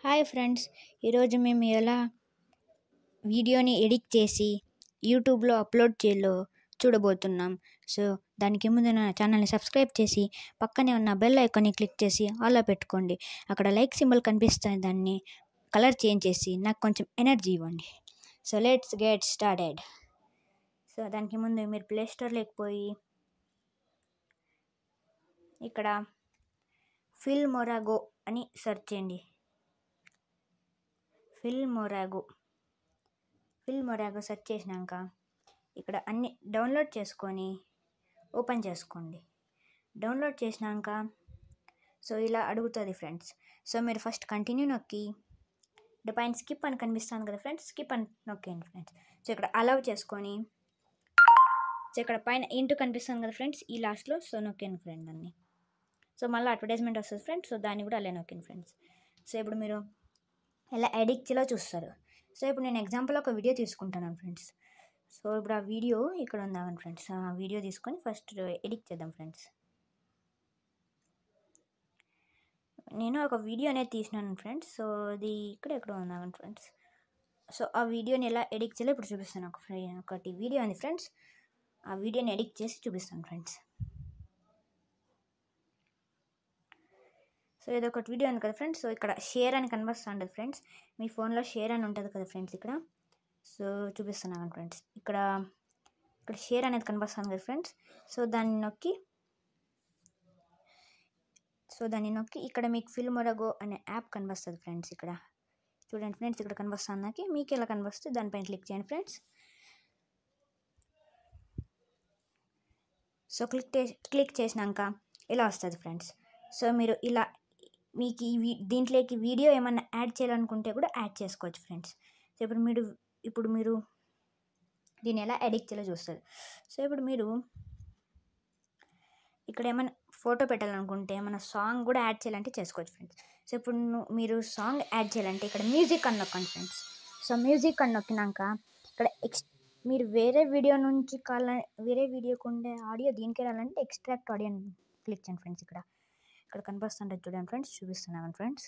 Hi friends, ఈరోజు మేము ఎలా వీడియోని ఎడిట్ చేసి యూట్యూబ్లో అప్లోడ్ చేయాలో చూడబోతున్నాం. సో దానికి ముందు నా ఛానల్ని సబ్స్క్రైబ్ చేసి పక్కనే ఉన్న బెల్ ఐకాన్ని క్లిక్ చేసి ఆల్లో పెట్టుకోండి. అక్కడ లైక్ సింబల్ కనిపిస్తుంది, దాన్ని కలర్ చేంజ్ చేసి నాకు కొంచెం ఎనర్జీ ఇవ్వండి. So let's get started. So దానికి ముందు మీరు ప్లే స్టోర్లోకి పోయి ఇక్కడ ఫిల్మోరాగో అని సెర్చ్ చేయండి. ఫిల్మోరాగో సెర్చ్ చేసినాక ఇక్కడ అన్ని డౌన్లోడ్ చేసుకొని ఓపెన్ చేసుకోండి. డౌన్లోడ్ చేసినాక సో ఇలా అడుగుతుంది ఫ్రెండ్స్. సో మీరు ఫస్ట్ కంటిన్యూ నొక్కి పైన స్కిప్ అని కనిపిస్తుంది కదా ఫ్రెండ్స్, స్కిప్ అని నొక్కండి ఫ్రెండ్స్. సో ఇక్కడ అలౌ చేసుకొని సో ఇక్కడ పైన ఇంటూ కనిపిస్తుంది కదా ఫ్రెండ్స్, ఈ లాస్ట్లో సో నొక్కండి ఫ్రెండ్ దాన్ని. సో మళ్ళీ అడ్వర్టైజ్మెంట్ వస్తుంది ఫ్రెండ్స్, సో దాన్ని కూడా అలా నొక్కండి ఫ్రెండ్స్. సో ఇప్పుడు మీరు ఎలా ఎడిట్ చేయాలో చూస్తారు. సో ఇప్పుడు నేను ఎగ్జాంపుల్ ఒక వీడియో తీసుకుంటాను ఫ్రెండ్స్. సో ఇప్పుడు ఆ వీడియో ఇక్కడ ఉందామని ఫ్రెండ్స్, ఆ వీడియో తీసుకొని ఫస్ట్ ఎడిట్ చేద్దాం ఫ్రెండ్స్. నేను ఒక వీడియో అనేది తీసినాను ఫ్రెండ్స్. సో అది ఎక్కడ ఉందామని ఫ్రెండ్స్. సో ఆ వీడియోని ఎలా ఎడిట్ చేయాలో ఇప్పుడు చూపిస్తాను. ఒకటి వీడియో ఉంది ఫ్రెండ్స్, ఆ వీడియోని ఎడిట్ చేసి చూపిస్తాను ఫ్రెండ్స్. సో ఇది ఒకటి వీడియో ఉంది కదా ఫ్రెండ్స్. సో ఇక్కడ షేర్ అని కనిపిస్తుంది ఫ్రెండ్స్, మీ ఫోన్లో షేర్ అని ఉంటుంది కదా ఫ్రెండ్స్ ఇక్కడ. సో చూపిస్తున్నాను ఫ్రెండ్స్, ఇక్కడ షేర్ అనేది కనిపిస్తుంది కదా ఫ్రెండ్స్. సో దాన్ని నొక్కి ఇక్కడ మీకు ఫిల్మోరాగో అనే యాప్ కనిపిస్తుంది ఫ్రెండ్స్. ఇక్కడ చూడండి ఫ్రెండ్స్, ఇక్కడ కనిపిస్తుంది నాకు. మీకు ఎలా కనిపిస్తుంది దానిపైన క్లిక్ చేయండి ఫ్రెండ్స్. సో క్లిక్ చేసినాక ఇలా వస్తుంది ఫ్రెండ్స్. సో మీరు ఇలా మీకు దీంట్లోకి వీడియో ఏమన్నా యాడ్ చేయాలనుకుంటే కూడా యాడ్ చేసుకోవచ్చు ఫ్రెండ్స్. సో ఇప్పుడు మీరు దీన్ని ఎలా ఎడిట్ చేయాలో చూస్తారు. సో ఇప్పుడు మీరు ఇక్కడ ఏమైనా ఫోటో పెట్టాలనుకుంటే ఏమైనా సాంగ్ కూడా యాడ్ చేయాలంటే చేసుకోవచ్చు ఫ్రెండ్స్. సో ఇప్పుడు మీరు సాంగ్ యాడ్ చేయాలంటే ఇక్కడ మ్యూజిక్ అని నొక్కండి ఫ్రెండ్స్. సో మ్యూజిక్ అని నొక్కినాక ఇక్కడ మీరు వేరే వీడియోకి ఉండే ఆడియో దీనికి వెళ్ళాలంటే ఎక్స్ట్రాక్ట్ ఆడియో అని క్లిక్ చేయండి ఫ్రెండ్స్. ఇక్కడ కనిపిస్తుంటుంది చూడండి ఫ్రెండ్స్, చూపిస్తున్నాను ఫ్రెండ్స్.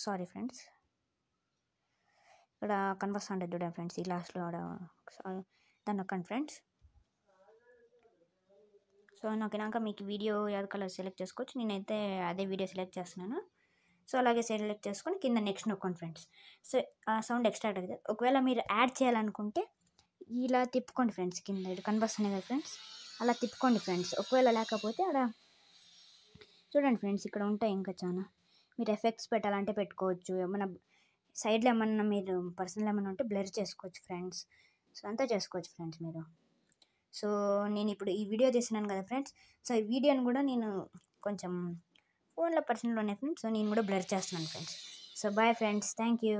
సారీ ఫ్రెండ్స్, ఇక్కడ కనిపిస్తుంటుంది చూడండి ఫ్రెండ్స్, ఈ లాస్ట్లో దాన్ని నొక్కండి ఫ్రెండ్స్. సో నొక్కినాక మీకు వీడియో ఏది కలర్ సెలెక్ట్ చేసుకోవచ్చు. నేనైతే అదే వీడియో సెలెక్ట్ చేస్తున్నాను. సో అలాగే సెలెక్ట్ చేసుకొని కింద నెక్స్ట్ నొక్కండి ఫ్రెండ్స్. సో ఆ సౌండ్ ఎక్స్ట్రాక్ట్ అవుతుంది. ఒకవేళ మీరు యాడ్ చేయాలనుకుంటే ఇలా తిప్పుకోండి ఫ్రెండ్స్, కింద ఇక్కడ కనిపిస్తున్నాయి కదా ఫ్రెండ్స్, అలా తిప్పుకోండి ఫ్రెండ్స్. ఒకవేళ లేకపోతే అలా చూడండి ఫ్రెండ్స్, ఇక్కడ ఉంటాయి ఇంకా చాలా. మీరు ఎఫెక్ట్స్ పెట్టాలంటే పెట్టుకోవచ్చు, ఏమన్నా సైడ్లో ఏమన్నా మీరు పర్సనల్ ఏమన్నా ఉంటే బ్లర్ చేసుకోవచ్చు ఫ్రెండ్స్. సో అంతా చేసుకోవచ్చు ఫ్రెండ్స్ మీరు. సో నేను ఇప్పుడు ఈ వీడియో తీస్తున్నాను కదా ఫ్రెండ్స్. సో ఈ వీడియోని కూడా నేను కొంచెం ఫోన్లో పర్సనల్ ఉన్నాయి ఫ్రెండ్స్. సో నేను కూడా బ్లర్ చేస్తున్నాను friends. So bye friends, thank you.